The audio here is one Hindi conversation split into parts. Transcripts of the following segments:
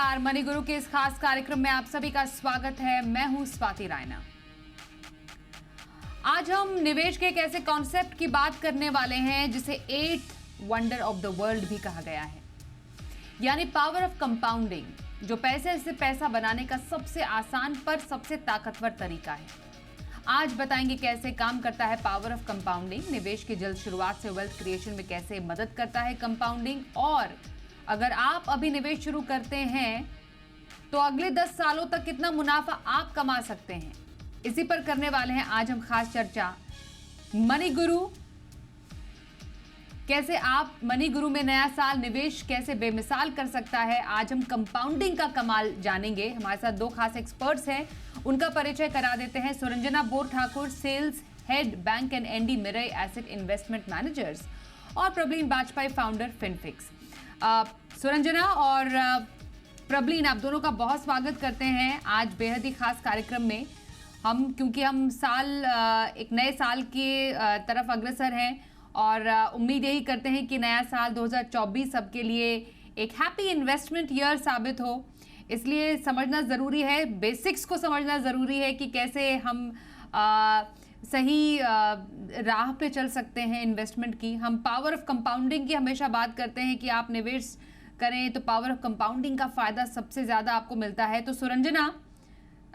नमस्कार, मनी गुरु के इस खास कार्यक्रम में आप सभी का स्वागत है। मैं हूं स्वाति रायना। आज हम निवेश के एक ऐसे कॉन्सेप्ट की बात करने वाले हैं जिसे 8th wonder of the world भी कहा गया है, यानी पावर ऑफ कंपाउंडिंग, जो पैसे से पैसा बनाने का सबसे आसान पर सबसे ताकतवर तरीका है। आज बताएंगे कैसे काम करता है पावर ऑफ कंपाउंडिंग, निवेश की जल्द शुरुआत से वेल्थ क्रिएशन में कैसे मदद करता है कंपाउंडिंग, और अगर आप अभी निवेश शुरू करते हैं तो अगले 10 सालों तक कितना मुनाफा आप कमा सकते हैं। इसी पर करने वाले हैं आज हम खास चर्चा। मनी गुरु, कैसे आप मनी गुरु में नया साल निवेश कैसे बेमिसाल कर सकता है, आज हम कंपाउंडिंग का कमाल जानेंगे। हमारे साथ दो खास एक्सपर्ट्स हैं, उनका परिचय करा देते हैं। Suranjana Bor Thakur, sales head bank and ND Mirae Asset Investment Managers, और प्रवीण बाजपेयी, फाउंडर फिनफिक्स। सुरंजना और प्रवीण, आप दोनों का बहुत स्वागत करते हैं आज बेहद ही खास कार्यक्रम में। क्योंकि हम एक नए साल की तरफ अग्रसर हैं और उम्मीद यही करते हैं कि नया साल 2024 सबके लिए एक हैप्पी इन्वेस्टमेंट ईयर साबित हो। इसलिए समझना ज़रूरी है, बेसिक्स को समझना ज़रूरी है कि कैसे हम सही राह पे चल सकते हैं इन्वेस्टमेंट की। हम पावर ऑफ कंपाउंडिंग की हमेशा बात करते हैं कि आप निवेश करें तो पावर ऑफ कंपाउंडिंग का फ़ायदा सबसे ज़्यादा आपको मिलता है। तो सुरंजना,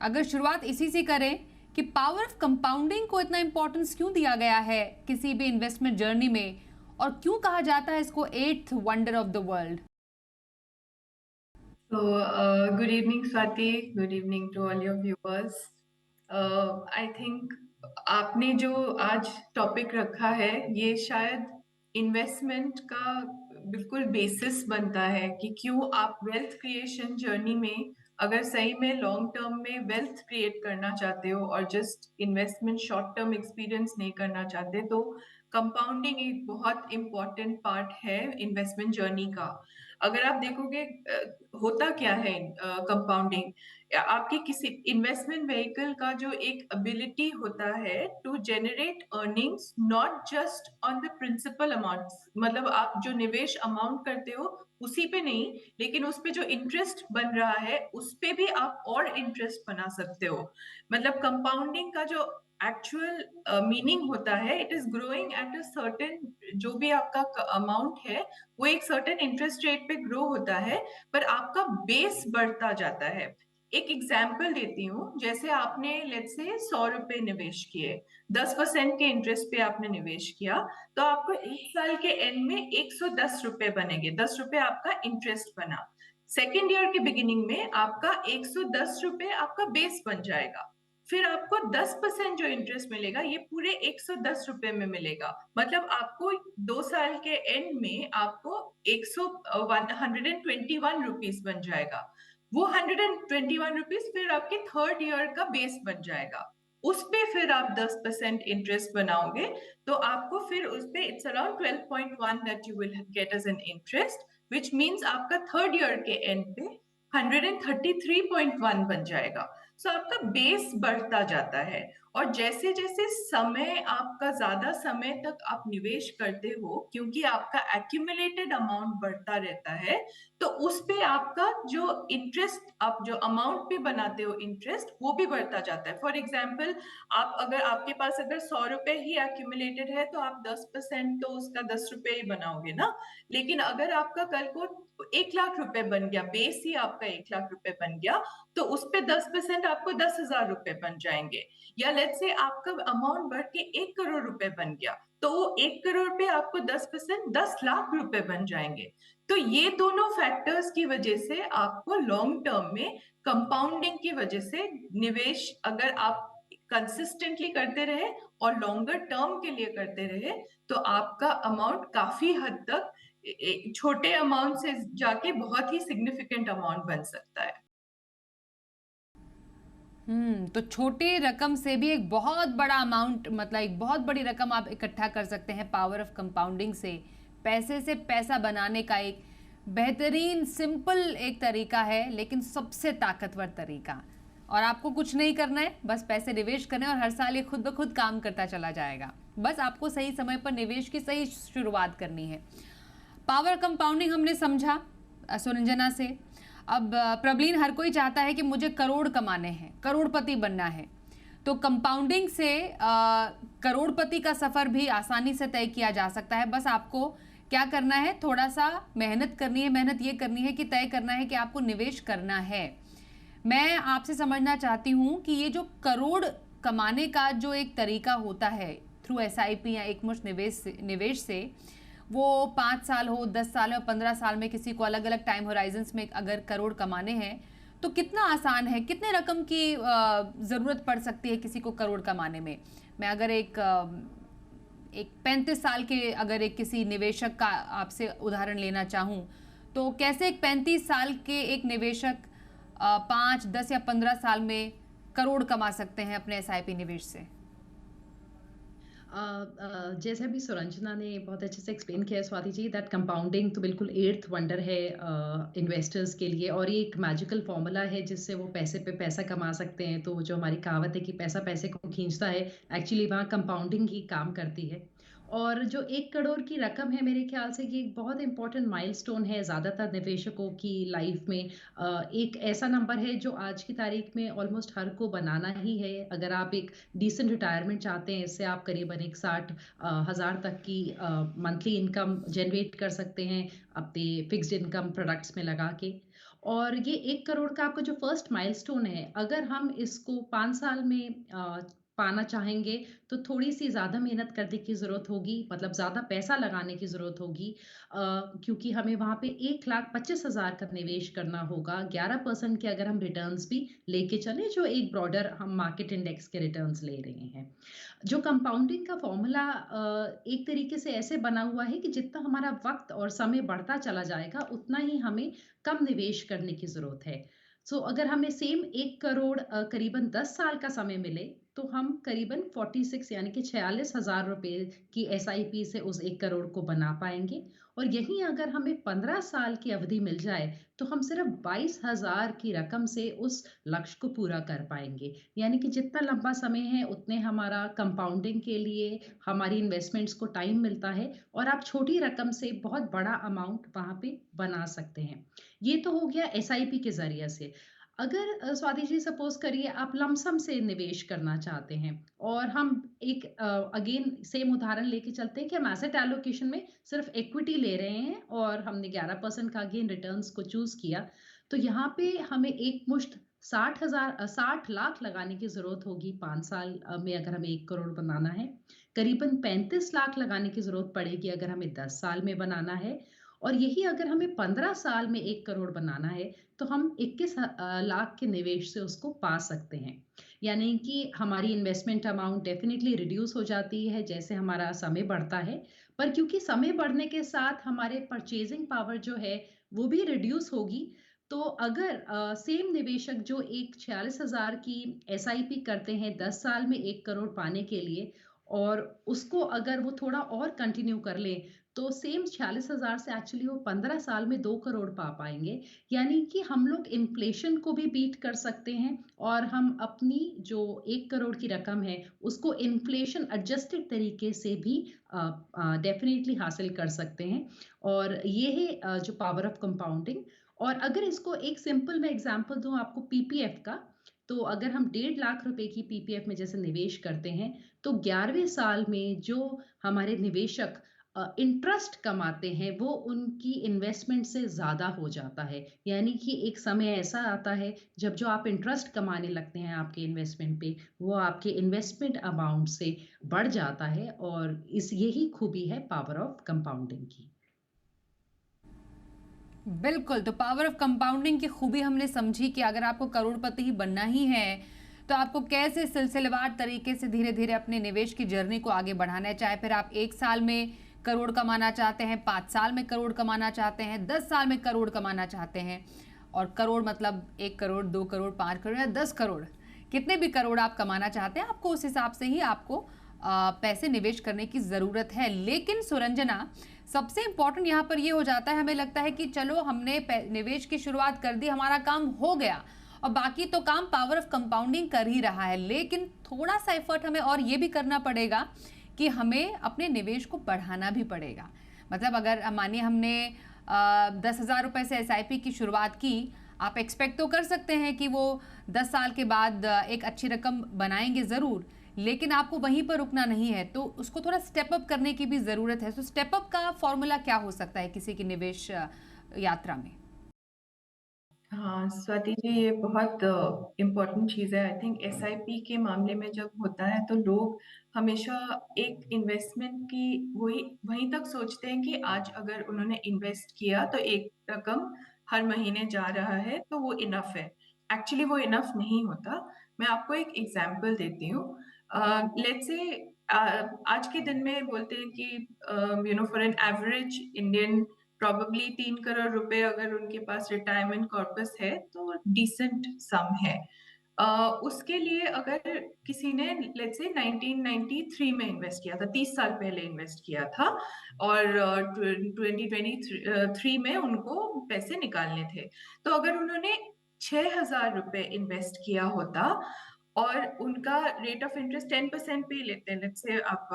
अगर शुरुआत इसी से करें कि पावर ऑफ कंपाउंडिंग को इतना इंपॉर्टेंस क्यों दिया गया है किसी भी इन्वेस्टमेंट जर्नी में, और क्यों कहा जाता है इसको 8th wonder of the world? So, good evening, Swati. Good evening to all your viewers. I think आपने जो आज टॉपिक रखा है ये शायद इन्वेस्टमेंट का बिल्कुल बेसिस बनता है कि क्यों आप वेल्थ क्रिएशन जर्नी में अगर सही में लॉन्ग टर्म में वेल्थ क्रिएट करना चाहते हो और just investment short term experience नहीं करना चाहते, तो कंपाउंडिंग एक बहुत इम्पॉर्टेंट पार्ट है इन्वेस्टमेंट जर्नी का। अगर आप देखोगे होता क्या है कंपाउंडिंग, आपके किसी इन्वेस्टमेंट व्हीकल का जो एक एबिलिटी होता है to generate earnings not just on the principal amount, मतलब आप जो निवेश अमाउंट करते हो उसी पे नहीं, लेकिन उस पे जो इंटरेस्ट बन रहा है उस पे भी आप और इंटरेस्ट बना सकते हो। मतलब कंपाउंडिंग का जो एक्चुअल मीनिंग होता है, it is growing at a certain, जो भी आपका अमाउंट है वो एक सर्टेन इंटरेस्ट रेट पे ग्रो होता है, पर आपका बेस बढ़ता जाता है। एक एग्जाम्पल देती हूँ, जैसे आपने लेट्स से 100 रुपए निवेश किए, 10% के इंटरेस्ट पे आपने निवेश किया, तो आपको एक साल के एंड में 110 रुपए बनेंगे। 10 रुपए आपका इंटरेस्ट बना। सेकेंड ईयर के बिगिनिंग में आपका 110 रुपए आपका बेस बन जाएगा। फिर आपको 10% जो इंटरेस्ट मिलेगा ये पूरे 110 रुपए में मिलेगा। मतलब आपको 2 साल के एंड में आपको 121 रुपीज बन जाएगा। वो 121 रुपीज फिर आपके थर्ड ईयर का बेस बन जाएगा। उस पे फिर आप 10% इंटरेस्ट बनाओगे, तो आपको फिर उस पे it's around 12.1 that you will get as an interest, which means आपका थर्ड ईयर के एंड पे 133.1 बन जाएगा। सो आपका बेस बढ़ता जाता है, और जैसे जैसे समय आपका ज्यादा समय तक आप निवेश करते हो, क्योंकि आपका एक्यूमुलेटेड अमाउंट बढ़ता रहता है, तो उस पे आपका जो इंटरेस्ट, आप जो अमाउंट पे बनाते हो इंटरेस्ट, वो भी बढ़ता जाता है। फॉर एग्जाम्पल, आप अगर आपके पास अगर 100 रुपए ही एक्यूमुलेटेड है तो आप 10% तो उसका 10 रुपए ही बनाओगे ना। लेकिन अगर आपका कल को 1 लाख रुपए बन गया, बेस ही आपका 1 लाख रुपए बन गया, तो उस पे 10% आपको 10,000 रुपए बन जाएंगे। या लेट्स से आपका अमाउंट बढ़ के 1 करोड़ रुपए बन गया, तो वो 1 करोड़ पे आपको 10% 10 लाख रुपए बन जाएंगे। तो ये दोनों फैक्टर्स की वजह से आपको लॉन्ग टर्म में कंपाउंडिंग की वजह से निवेश अगर आप कंसिस्टेंटली करते रहे और लॉन्गर टर्म के लिए करते रहे, तो आपका अमाउंट काफी हद तक छोटे अमाउंट से जाके बहुत ही सिग्निफिकेंट अमाउंट बन सकता है। तो छोटी रकम से भी एक बहुत बड़ा अमाउंट, मतलब एक बहुत बड़ी रकम आप इकट्ठा कर सकते हैं पावर ऑफ कंपाउंडिंग से। पैसे से पैसा बनाने का एक बेहतरीन सिंपल एक तरीका है, लेकिन सबसे ताकतवर तरीका। और आपको कुछ नहीं करना है, बस पैसे निवेश करने, और हर साल ये खुद ब खुद काम करता चला जाएगा। बस आपको सही समय पर निवेश की सही शुरुआत करनी है। पावर कंपाउंडिंग हमने समझा सुरंजना से। अब प्रवीण, हर कोई चाहता है कि मुझे करोड़ कमाने हैं, करोड़पति बनना है, तो कंपाउंडिंग से करोड़पति का सफर भी आसानी से तय किया जा सकता है। बस आपको क्या करना है, थोड़ा सा मेहनत करनी है। मेहनत ये करनी है कि तय करना है कि आपको निवेश करना है। मैं आपसे समझना चाहती हूँ कि ये जो करोड़ कमाने का जो एक तरीका होता है थ्रू एसआईपी या एकमुश्त निवेश से, वो 5 साल हो, 10 साल हो, 15 साल में, किसी को अलग अलग टाइम होराइजन्स में अगर करोड़ कमाने हैं तो कितना आसान है, कितने रकम की ज़रूरत पड़ सकती है किसी को करोड़ कमाने में। मैं अगर एक 35 साल के अगर एक किसी निवेशक का आपसे उदाहरण लेना चाहूँ, तो कैसे एक 35 साल के एक निवेशक 5, 10 या 15 साल में करोड़ कमा सकते हैं अपने एसआईपी निवेश से? जैसे अभी सुरंजना ने बहुत अच्छे से एक्सप्लेन किया है स्वाति जी, दैट कंपाउंडिंग तो बिल्कुल एर्थ वंडर है इन्वेस्टर्स के लिए, और ये एक मैजिकल फॉर्मूला है जिससे वो पैसे पे पैसा कमा सकते हैं। तो जो हमारी कहावत है कि पैसा पैसे को खींचता है, एक्चुअली वहाँ कंपाउंडिंग ही काम करती है। और जो 1 करोड़ की रकम है, मेरे ख्याल से ये एक बहुत इंपॉर्टेंट माइलस्टोन है ज़्यादातर निवेशकों की लाइफ में। एक ऐसा नंबर है जो आज की तारीख में ऑलमोस्ट हर को बनाना ही है। अगर आप एक डिसेंट रिटायरमेंट चाहते हैं, इससे आप करीबन एक 60,000 तक की मंथली इनकम जनरेट कर सकते हैं अपने फिक्स्ड इनकम प्रोडक्ट्स में लगा के। और ये 1 करोड़ का आपका जो फर्स्ट माइलस्टोन है, अगर हम इसको 5 साल में पाना चाहेंगे तो थोड़ी सी ज़्यादा मेहनत करने की ज़रूरत होगी, मतलब ज़्यादा पैसा लगाने की ज़रूरत होगी, क्योंकि हमें वहाँ पे 1,25,000 का निवेश करना होगा। 11% के अगर हम रिटर्न्स भी लेके चलें, जो एक ब्रॉडर हम मार्केट इंडेक्स के रिटर्न्स ले रहे हैं। जो कंपाउंडिंग का फॉर्मूला एक तरीके से ऐसे बना हुआ है कि जितना हमारा वक्त और समय बढ़ता चला जाएगा, उतना ही हमें कम निवेश करने की ज़रूरत है। अगर हमें सेम 1 करोड़ करीबन 10 साल का समय मिले, तो हम करीबन 46 यानी कि 46,000 रुपए की एसआईपी से उस 1 करोड़ को बना पाएंगे। और यहीं अगर हमें 15 साल की अवधि मिल जाए, तो हम सिर्फ 22,000 की रकम से उस लक्ष्य को पूरा कर पाएंगे। यानी कि जितना लंबा समय है, उतने हमारा कंपाउंडिंग के लिए हमारी इन्वेस्टमेंट्स को टाइम मिलता है, और आप छोटी रकम से बहुत बड़ा अमाउंट वहां पे बना सकते हैं। ये तो हो गया एसआईपी के जरिए से। अगर स्वाति जी सपोज करिए आप लमसम से निवेश करना चाहते हैं, और हम एक अगेन सेम उदाहरण लेके चलते हैं कि हम एसेट एलोकेशन में सिर्फ इक्विटी ले रहे हैं और हमने 11% का अगेन रिटर्न्स को चूज किया, तो यहाँ पे हमें एक मुश्त 60 लाख लगाने की जरूरत होगी 5 साल में अगर हमें 1 करोड़ बनाना है। करीबन 35 लाख लगाने की जरूरत पड़ेगी अगर हमें 10 साल में बनाना है। और यही अगर हमें 15 साल में 1 करोड़ बनाना है, तो हम 21 लाख के निवेश से उसको पा सकते हैं। यानी कि हमारी इन्वेस्टमेंट अमाउंट डेफिनेटली रिड्यूस हो जाती है जैसे हमारा समय बढ़ता है, पर क्योंकि समय बढ़ने के साथ हमारे परचेजिंग पावर जो है वो भी रिड्यूस होगी। तो अगर सेम निवेशक जो एक 46,000 की एसआईपी करते हैं 10 साल में 1 करोड़ पाने के लिए, और उसको अगर वो थोड़ा और कंटिन्यू कर ले, तो सेम 46,000 से एक्चुअली वो 15 साल में 2 करोड़ पा पाएंगे। यानी कि हम लोग इन्फ्लेशन को भी बीट कर सकते हैं, और हम अपनी जो 1 करोड़ की रकम है उसको इन्फ्लेशन एडजस्टेड तरीके से भी डेफिनेटली हासिल कर सकते हैं। और ये है जो पावर ऑफ कंपाउंडिंग। और अगर इसको एक सिंपल मैं एग्जांपल दूं आपको पीपीएफ का, तो अगर हम 1.5 लाख रुपए की पीपीएफ में जैसे निवेश करते हैं, तो 11वें साल में जो हमारे निवेशक इंटरेस्ट कमाते हैं वो उनकी इन्वेस्टमेंट से ज़्यादा हो जाता है। यानी कि एक समय ऐसा आता है जब जो आप इंटरेस्ट कमाने लगते हैं आपके इन्वेस्टमेंट पे, वो आपके इन्वेस्टमेंट अमाउंट से बढ़ जाता है। और इस यही खूबी है पावर ऑफ कंपाउंडिंग की। बिल्कुल, तो पावर ऑफ कंपाउंडिंग की खूबी हमने समझी कि अगर आपको करोड़पति ही बनना ही है, तो आपको कैसे सिलसिलेवार तरीके से धीरे धीरे अपने निवेश की जर्नी को आगे बढ़ाना है। चाहे फिर आप 1 साल में करोड़ कमाना चाहते हैं, 5 साल में करोड़ कमाना चाहते हैं, 10 साल में करोड़ कमाना चाहते हैं। और करोड़ मतलब 1 करोड़, 2 करोड़, 5 करोड़ या 10 करोड़, कितने भी करोड़ आप कमाना चाहते हैं, आपको उस हिसाब से ही आपको पैसे निवेश करने की ज़रूरत है। लेकिन सुरंजना, सबसे इंपॉर्टेंट यहाँ पर ये हो जाता है, हमें लगता है कि चलो हमने निवेश की शुरुआत कर दी, हमारा काम हो गया, और बाकी तो काम पावर ऑफ कंपाउंडिंग कर ही रहा है। लेकिन थोड़ा सा एफर्ट हमें और ये भी करना पड़ेगा कि हमें अपने निवेश को बढ़ाना भी पड़ेगा। मतलब अगर मानिए हमने 10,000 रुपये से एसआईपी की शुरुआत की, आप एक्सपेक्ट तो कर सकते हैं कि वो 10 साल के बाद एक अच्छी रकम बनाएंगे ज़रूर, लेकिन आपको वहीं पर रुकना नहीं है, तो उसको थोड़ा स्टेप अप करने की भी ज़रूरत है। तो स्टेप अप का फॉर्मूला क्या हो सकता है किसी की निवेश यात्रा में? हाँ, स्वाति जी, ये बहुत इम्पोर्टेंट चीज़ है। आई थिंक एसआईपी के मामले में जब होता है तो लोग हमेशा एक इन्वेस्टमेंट की वही वहीं तक सोचते हैं कि आज अगर उन्होंने इन्वेस्ट किया तो एक रकम हर महीने जा रहा है तो वो इनफ है। एक्चुअली वो इनफ नहीं होता। मैं आपको एक एग्जांपल देती हूँ। लेट्स से आज के दिन में बोलते हैं कि for an average Indian probably 3 crore रुपए अगर उनके पास रिटायरमेंट कॉर्पस है तो डिसेंट सम है। उसके लिए अगर किसी ने लेट्स से 1993 में इन्वेस्ट किया था, 30 साल पहले इन्वेस्ट किया था और 2023 में उनको पैसे निकालने थे, तो अगर उन्होंने 6,000 रुपए इन्वेस्ट किया होता और उनका रेट ऑफ इंटरेस्ट 10% पे ही लेते हैं। लेट्स से आप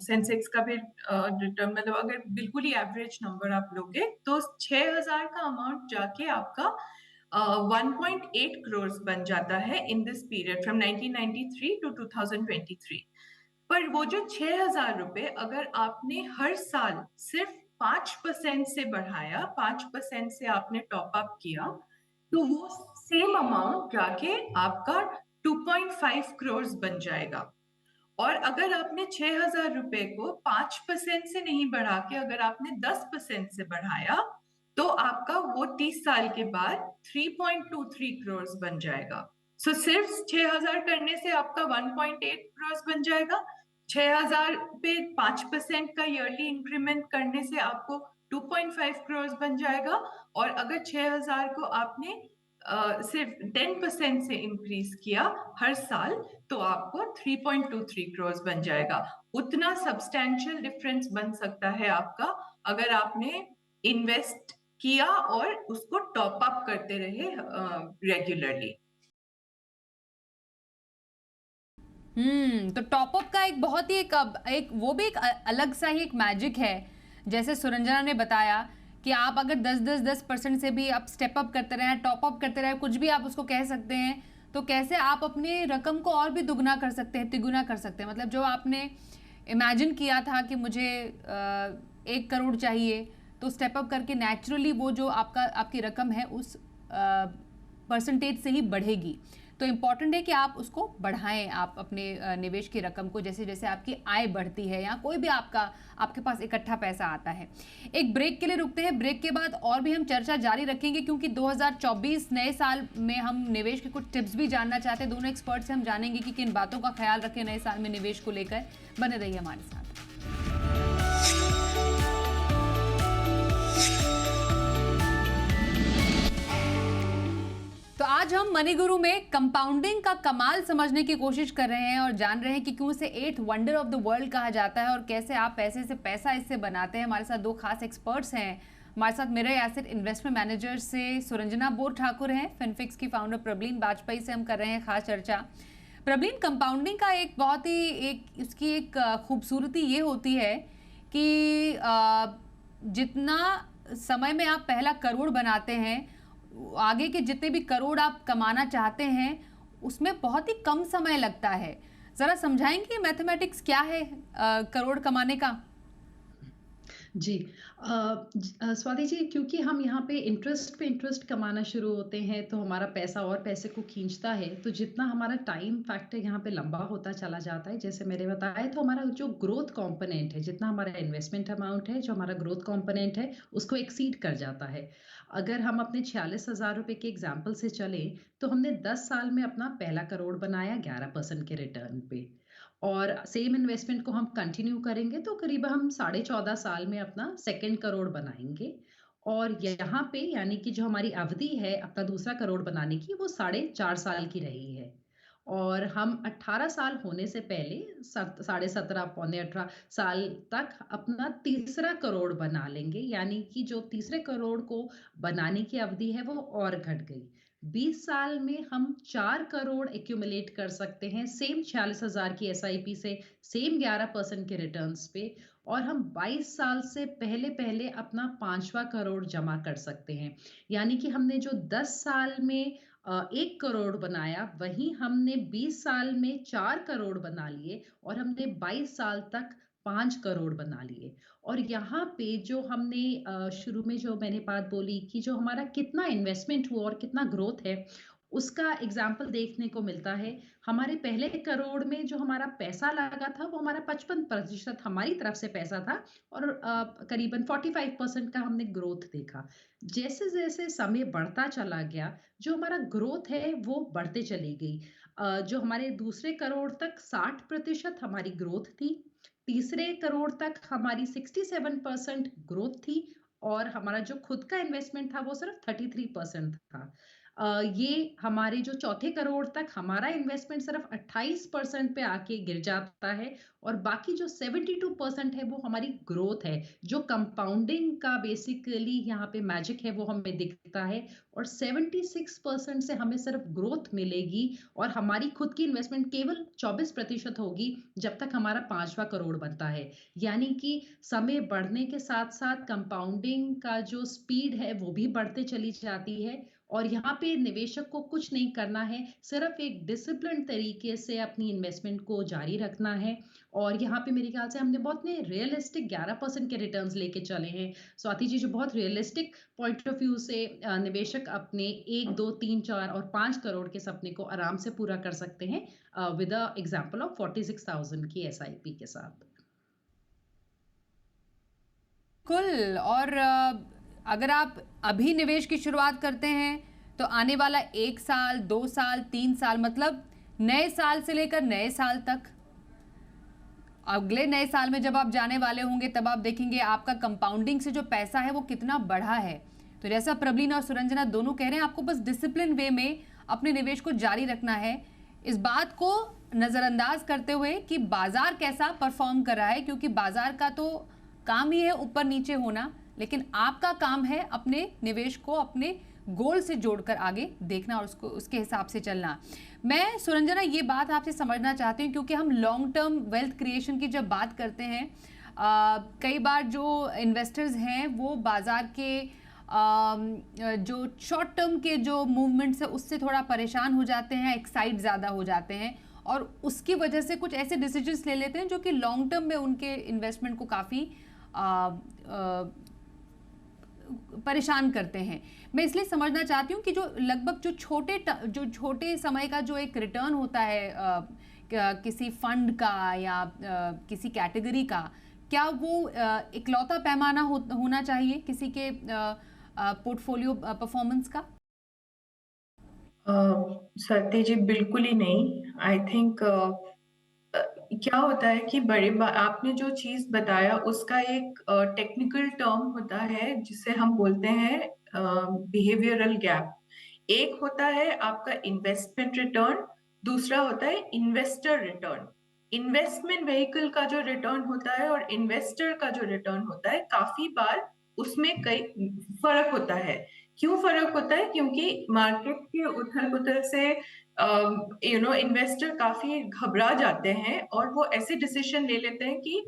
सेंसेक्स का भी रिटर्न, मतलब अगर बिल्कुल ही एवरेज नंबर आप लोगे तो 6,000 का अमाउंट जाके आपका 1.8 करोड़ बन जाता है in this period from 1993 to 2023। पर वो जो 6,000 रुपए अगर आपने हर साल सिर्फ 5% से बढ़ाया, 5% से आपने टॉप अप किया, तो वो सेम अमाउंट जाके आपका 2.5 करोड़ बन जाएगा। और अगर आपने 6,000 रुपए को 5% से नहीं बढ़ा के अगर आपने 10% से बढ़ाया, तो आपका वो 30 साल के बाद 3.23 करोड़ बन जाएगा। सो सिर्फ 6,000 करने से आपका 1.8 करोड़ बन जाएगा। 6,000 पे 5% का ईयरली इंक्रीमेंट करने से आपको 2.5 करोड़ बन जाएगा। और अगर 6,000 को आपने सिर्फ 10% से इंक्रीज किया हर साल, तो आपको 3.23 करोड़ बन जाएगा। उतना सब्सटैंशियल डिफरेंस बन सकता है आपका अगर आपने इन्वेस्ट किया और उसको टॉप अप करते रहे रेगुलरली। तो टॉप अप का एक बहुत ही एक वो भी एक अलग सा ही एक मैजिक है। जैसे सुरंजना ने बताया कि आप अगर 10% से भी आप स्टेप अप करते रहे, टॉप अप करते रहे, कुछ भी आप उसको कह सकते हैं, तो कैसे आप अपनी रकम को और भी दुगना कर सकते हैं, तिगुना कर सकते हैं। मतलब जो आपने इमेजिन किया था कि मुझे 1 करोड़ चाहिए, तो स्टेप अप करके नेचुरली वो जो आपकी रकम है उस परसेंटेज से ही बढ़ेगी। तो इम्पॉर्टेंट है कि आप उसको बढ़ाएं, आप अपने निवेश की रकम को, जैसे जैसे आपकी आय बढ़ती है या कोई भी आपके पास इकट्ठा पैसा आता है। एक ब्रेक के लिए रुकते हैं, ब्रेक के बाद और भी हम चर्चा जारी रखेंगे, क्योंकि 2024 नए साल में हम निवेश के कुछ टिप्स भी जानना चाहते हैं। दोनों एक्सपर्ट से हम जानेंगे कि किन बातों का ख्याल रखें नए साल में निवेश को लेकर। बने रहिए हमारे साथ। तो आज हम मनी गुरु में कंपाउंडिंग का कमाल समझने की कोशिश कर रहे हैं और जान रहे हैं कि क्यों इसे 8th wonder of the world कहा जाता है और कैसे आप पैसे से पैसा इससे बनाते हैं। हमारे साथ दो खास एक्सपर्ट्स हैं। हमारे साथ मेरे एसेट इन्वेस्टमेंट मैनेजर से सुरंजना बोर ठाकुर हैं, फिनफिक्स की फाउंडर प्रबलीन वाजपेयी से हम कर रहे हैं खास चर्चा। प्रबलीन, कंपाउंडिंग का एक बहुत ही उसकी एक खूबसूरती ये होती है कि जितना समय में आप पहला करोड़ बनाते हैं, आगे के जितने भी करोड़ आप कमाना चाहते हैं उसमें बहुत ही कम समय लगता है। जरा समझाएंगे मैथमेटिक्स क्या है करोड़ कमाने का? जी। स्वाति जी, क्योंकि हम यहाँ पे इंटरेस्ट कमाना शुरू होते हैं तो हमारा पैसा और पैसे को खींचता है, तो जितना हमारा टाइम फैक्टर यहाँ पे लंबा होता चला जाता है, जैसे मैंने बताया, तो हमारा जो ग्रोथ कंपोनेंट है, जितना हमारा इन्वेस्टमेंट अमाउंट है, जो हमारा ग्रोथ कंपोनेंट है, उसको एक्सीड कर जाता है। अगर हम अपने 46,000 रुपए के एग्जाम्पल से चलें, तो हमने 10 साल में अपना पहला करोड़ बनाया 11% के रिटर्न पे, और सेम इन्वेस्टमेंट को हम कंटिन्यू करेंगे तो करीब हम 14.5 साल में अपना सेकंड करोड़ बनाएंगे। और यहाँ पे यानी कि जो हमारी अवधि है अपना दूसरा करोड़ बनाने की, वो 4.5 साल की रही है। और हम 18 साल होने से पहले 17.5 पौने 18 साल तक अपना तीसरा करोड़ बना लेंगे, यानी कि जो तीसरे करोड़ को बनाने की अवधि है वो और घट गई। 20 साल में हम 4 करोड़ एक्यूमुलेट कर सकते हैं सेम 46,000 की एसआईपी से, सेम 11% के रिटर्न्स पे, और हम 22 साल से पहले-पहले अपना 5वां करोड़ जमा कर सकते हैं। यानी कि हमने जो 10 साल में 1 करोड़ बनाया, वहीं हमने 20 साल में 4 करोड़ बना लिए और हमने 22 साल तक 5 करोड़ बना लिए। और यहाँ पे जो हमने शुरू में जो मैंने बात बोली कि जो हमारा कितना इन्वेस्टमेंट हुआ और कितना ग्रोथ है, उसका एग्जाम्पल देखने को मिलता है। हमारे पहले करोड़ में जो हमारा पैसा लगा था, वो हमारा 55% हमारी तरफ से पैसा था और करीबन 45% का हमने ग्रोथ देखा। जैसे-जैसे समय बढ़ता चला गया, जो हमारा ग्रोथ है वो बढ़ते चली गई। जो हमारे दूसरे करोड़ तक 60% हमारी ग्रोथ थी, तीसरे करोड़ तक हमारी 67% ग्रोथ थी और हमारा जो खुद का इन्वेस्टमेंट था वो सिर्फ 33% था। ये हमारे जो चौथे करोड़ तक हमारा इन्वेस्टमेंट सिर्फ 28% पे आके गिर जाता है और बाकी जो 72% है वो हमारी ग्रोथ है। जो कंपाउंडिंग का बेसिकली यहाँ पे मैजिक है वो हमें दिखता है और 76% से हमें सिर्फ ग्रोथ मिलेगी और हमारी खुद की इन्वेस्टमेंट केवल 24% होगी जब तक हमारा 5वां करोड़ बनता है। यानी कि समय बढ़ने के साथ-साथ कंपाउंडिंग का जो स्पीड है वो भी बढ़ते चली जाती है और यहाँ पे निवेशक को कुछ नहीं करना है, सिर्फ एक डिसिप्लिन तरीके से अपनी इन्वेस्टमेंट को जारी रखना है और यहाँ पे मेरे ख्याल से हमने बहुत ने रियलिस्टिक 11% के रिटर्न्स लेके चले हैं। स्वाति जी, जो बहुत रियलिस्टिक पॉइंट ऑफ व्यू से निवेशक अपने 1, 2, 3, 4 और 5 करोड़ के सपने को आराम से पूरा कर सकते हैं विद अ एग्जांपल ऑफ 46,000 की एसआईपी के साथ। कुल और अगर आप अभी निवेश की शुरुआत करते हैं तो आने वाला 1 साल, 2 साल, 3 साल, मतलब नए साल से लेकर नए साल तक, अगले नए साल में जब आप जाने वाले होंगे तब आप देखेंगे आपका कंपाउंडिंग से जो पैसा है वो कितना बढ़ा है। तो जैसा प्रबलीन और सुरंजना दोनों कह रहे हैं, आपको बस डिसिप्लिन वे में अपने निवेश को जारी रखना है, इस बात को नजरअंदाज करते हुए कि बाजार कैसा परफॉर्म कर रहा है, क्योंकि बाजार का तो काम ही है ऊपर नीचे होना, लेकिन आपका काम है अपने निवेश को अपने गोल से जोड़कर आगे देखना और उसको उसके हिसाब से चलना। मैं सुरंजना ये बात आपसे समझना चाहती हूँ, क्योंकि हम लॉन्ग टर्म वेल्थ क्रिएशन की जब बात करते हैं, कई बार जो इन्वेस्टर्स हैं वो बाजार के जो शॉर्ट टर्म के जो मूवमेंट्स है उससे थोड़ा परेशान हो जाते हैं, एक्साइट ज़्यादा हो जाते हैं और उसकी वजह से कुछ ऐसे डिसीजंस ले लेते हैं जो कि लॉन्ग टर्म में उनके इन्वेस्टमेंट को काफ़ी परेशान करते हैं। मैं इसलिए समझना चाहती हूँ कि जो लगभग जो छोटे समय का जो एक रिटर्न होता है किसी फंड का या किसी कैटेगरी का, क्या वो इकलौता पैमाना होना चाहिए किसी के पोर्टफोलियो परफॉर्मेंस का? सत्य जी, बिल्कुल ही नहीं। आई थिंक क्या होता है कि आपने जो चीज बताया उसका एक टेक्निकल टर्म होता है जिसे हम बोलते हैं बिहेवियरल गैप। एक होता है आपका इन्वेस्टमेंट रिटर्न, दूसरा होता है इन्वेस्टर रिटर्न। इन्वेस्टमेंट व्हीकल का जो रिटर्न होता है और इन्वेस्टर का जो रिटर्न होता है, काफी बार उसमें कई फर्क होता है। क्यों फर्क होता है? क्योंकि मार्केट के उथल-पुथल से इन्वेस्टर काफी घबरा जाते हैं और वो ऐसे डिसीजन ले लेते हैं कि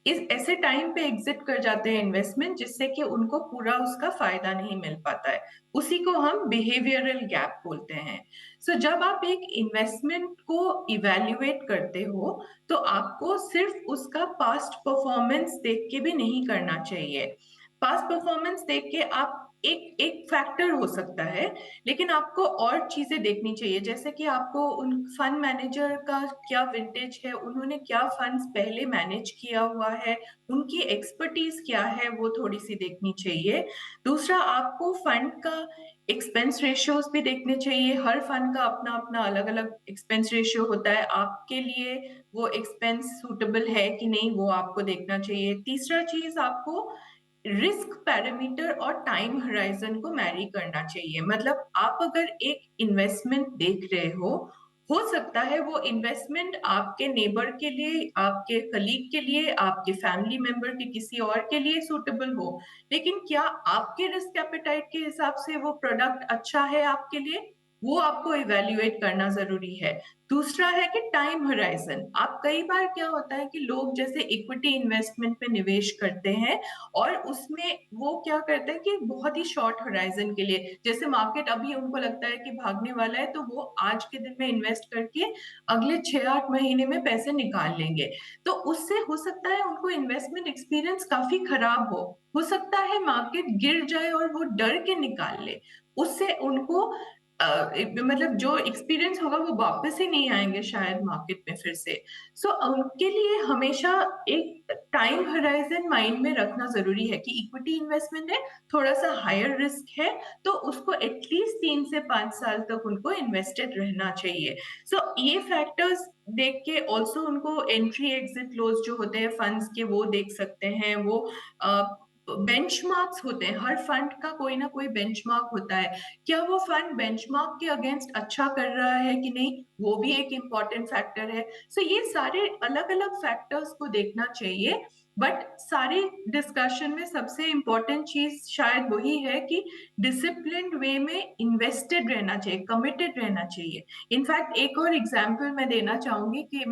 इस ऐसे टाइम पे एग्जिट कर जाते हैं इन्वेस्टमेंट, जिससे कि उनको पूरा उसका फायदा नहीं मिल पाता है। उसी को हम बिहेवियरल गैप बोलते हैं। जब आप एक इन्वेस्टमेंट को इवैल्यूएट करते हो, तो आपको सिर्फ उसका पास्ट परफॉर्मेंस देख के भी नहीं करना चाहिए। पास्ट परफॉर्मेंस देख के आप एक एक फैक्टर हो सकता है, लेकिन आपको और चीजें देखनी चाहिए, जैसे कि आपको उन फंड मैनेजर का क्या विंटेज है, उन्होंने क्या फंड्स पहले मैनेज किया हुआ है, उनकी एक्सपर्टीज क्या है, वो थोड़ी सी देखनी चाहिए। दूसरा, आपको फंड का एक्सपेंस रेशियोज भी देखने चाहिए। हर फंड का अपना अपना अलग अलग एक्सपेंस रेशियो होता है, आपके लिए वो एक्सपेंस सूटेबल है कि नहीं, वो आपको देखना चाहिए। तीसरा चीज, आपको रिस्क पैरामीटर और टाइम हराइजन को मैरी करना चाहिए। मतलब आप अगर एक इन्वेस्टमेंट देख रहे हो सकता है वो इन्वेस्टमेंट आपके नेबर के लिए, आपके कलीग के लिए, आपके फैमिली मेंबर के किसी और के लिए सूटेबल हो, लेकिन क्या आपके रिस्क एपेटाइट के हिसाब से वो प्रोडक्ट अच्छा है आपके लिए? वो आपको इवैल्यूएट करना ज़रूरी है। दूसरा है कि टाइम होराइज़न। आप कई बार क्या होता है कि लोग जैसे इक्विटी इन्वेस्टमेंट में निवेश करते हैं और उसमें वो क्या करते हैं कि बहुत ही शॉर्ट होराइज़न के लिए, जैसे मार्केट अभी उनको लगता है कि भागने वाला है, तो वो आज के दिन में इन्वेस्ट करके अगले 6-8 महीने में पैसे निकाल लेंगे। तो उससे हो सकता है उनको इन्वेस्टमेंट एक्सपीरियंस काफ़ी खराब हो सकता है मार्केट गिर जाए और वो डर के निकाल ले। उससे उनको मतलब जो एक्सपीरियंस होगा वो वापस ही नहीं आएँगे शायद मार्केट में फिर से। सो उनके लिए हमेशा एक टाइम होराइज़न माइंड में रखना ज़रूरी है कि इक्विटी इन्वेस्टमेंट है, थोड़ा-सा हायर रिस्क है, तो उसको एटलीस्ट 3 से 5 साल तक उनको इन्वेस्टेड रहना चाहिए। सो ये फैक्टर्स देख के ऑल्सो उनको एंट्री एग्जिट लॉस जो होते हैं फंड्स के वो देख सकते हैं। वो अ, बेंचमार्क्स होते हैं, हर फंड का कोई ना कोई बेंचमार्क होता है। क्या वो फंड बेंचमार्क के अगेंस्ट अच्छा कर रहा है कि नहीं, वो भी एक इम्पोर्टेंट फैक्टर है। सो ये सारे अलग-अलग फैक्टर्स को देखना चाहिए, बट सारे डिस्कशन में सबसे इम्पोर्टेंट चीज़ शायद वही है कि डिसिप्लिन्ड वे में इन्वेस्टेड रहना चाहिए, कमिटेड रहना चाहिए। इनफैक्ट एक और एग्ज़ाम्पल मैं देना चाहूँगी कि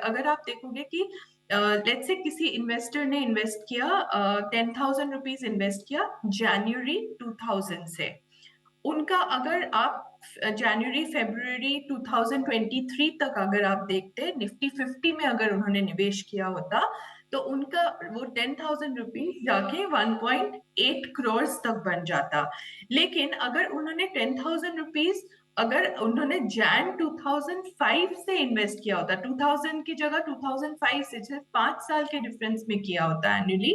अगर आप देखोगे कि लेट्स से किसी इन्वेस्टर ने इन्वेस्ट किया 10,000 रुपीज़ इन्वेस्ट किया जनवरी 2000 से। उनका अगर आप जनवरी, फ़रवरी 2023 तक अगर आप देखते, निफ्टी 50 में अगर उन्होंने निवेश किया होता, तो उनका वो 10,000 रुपीज़ जाके 1.8 करोड़ तक बन जाता। लेकिन अगर उन्होंने 10,000 रुपीज़ अगर उन्होंने जैन 2005 से इन्वेस्ट किया होता, 2000 की जगह 2005 से सिर्फ 5 साल के डिफरेंस में किया होता एनुअली,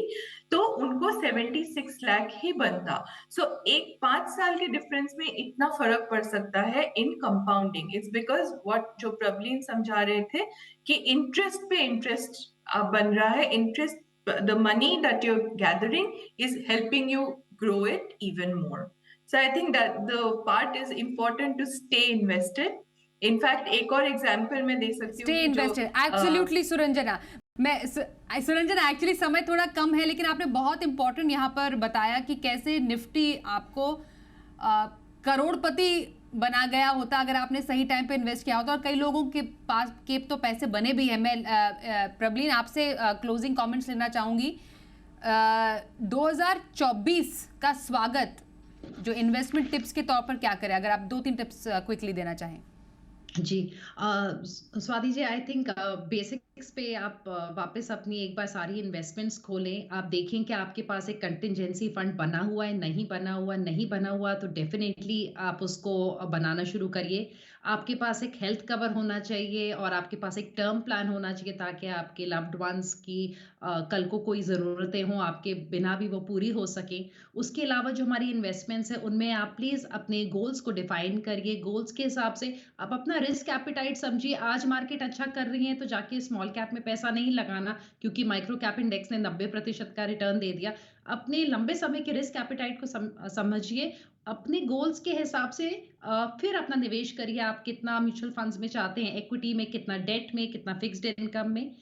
तो उनको 76 लाख ही बनता। सो एक 5 साल के डिफरेंस में इतना फर्क पड़ सकता है इन कंपाउंडिंग। इट्स बिकॉज़ व्हाट जो प्रबलीन समझा रहे थे कि इंटरेस्ट पे इंटरेस्ट बन रहा है। Interest, the money that you are gathering is helping you grow it even more. So I think that the part is important to stay invested. In fact, एक और एग्जाम्पल मैं दे सकती हूँ स्टे कि जो invested absolutely Suranjana. Suranjana actually समय थोड़ा कम है, लेकिन आपने बहुत इंपॉर्टेंट यहाँ पर बताया कि कैसे निफ्टी आपको करोड़पति बना गया होता अगर आपने सही टाइम पे इन्वेस्ट किया होता, और कई लोगों के पास के तो पैसे बने भी हैं। मैं प्रबलीन आपसे क्लोजिंग कमेंट्स लेना चाहूंगी। 2024 का स्वागत जो इन्वेस्टमेंट टिप्स के तौर पर क्या करें, अगर आप 2-3 टिप्स क्विकली देना चाहें। जी Swati ji, I think basics पे आप वापस अपनी एक बार सारी इन्वेस्टमेंट्स खोलें। आप देखें कि आपके पास एक कंटिजेंसी फंड बना हुआ है, नहीं बना हुआ तो डेफिनेटली आप उसको बनाना शुरू करिए। आपके पास एक हेल्थ कवर होना चाहिए और आपके पास एक टर्म प्लान होना चाहिए, ताकि आपके लव्ड वंस की कल को कोई ज़रूरतें हों आपके बिना भी वो पूरी हो सके। उसके अलावा जो हमारी इन्वेस्टमेंट्स है उनमें आप प्लीज़ अपने गोल्स को डिफाइन करिए। गोल्स के हिसाब से आप अपना रिस्क एपिटाइट समझिए। आज मार्केट अच्छा कर रही है तो जाके स्मॉल कैप में पैसा नहीं लगाना, क्योंकि माइक्रो कैप इंडेक्स ने 90% का रिटर्न दे दिया। अपने लंबे समय के रिस्क एपिटाइट को समझिए, अपने गोल्स के हिसाब से फिर अपना निवेश करिए। आप कितना म्यूचुअल फंड्स में चाहते हैं, इक्विटी में, कितना डेट में, कितना फिक्स्ड इनकम में।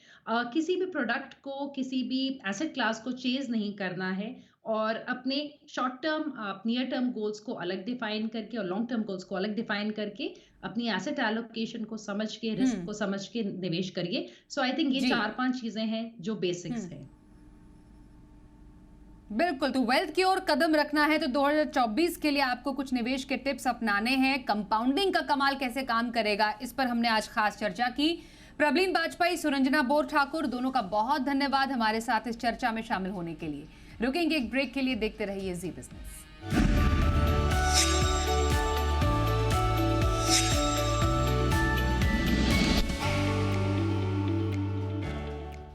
किसी भी प्रोडक्ट को, किसी भी एसेट क्लास को चेज नहीं करना है, और अपने short term, near term goals को अलग डिफाइन करके और लॉन्ग टर्म गोल्स को अलग डिफाइन करके अपनी एसेट एलोकेशन को समझ के, रिस्क को समझ के निवेश करिए। सो आई थिंक ये 4-5 चीजें हैं जो बेसिक्स हैं। बिल्कुल, तो वेल्थ की ओर कदम रखना है तो 2024 के लिए आपको कुछ निवेश के टिप्स अपनाने हैं। कंपाउंडिंग का कमाल कैसे काम करेगा, इस पर हमने आज खास चर्चा की। प्रबलीन बाजपेयी, सुरंजना बोर ठाकुर, दोनों का बहुत धन्यवाद हमारे साथ इस चर्चा में शामिल होने के लिए। रुकेंगे एक ब्रेक के लिए, देखते रहिए जी बिजनेस।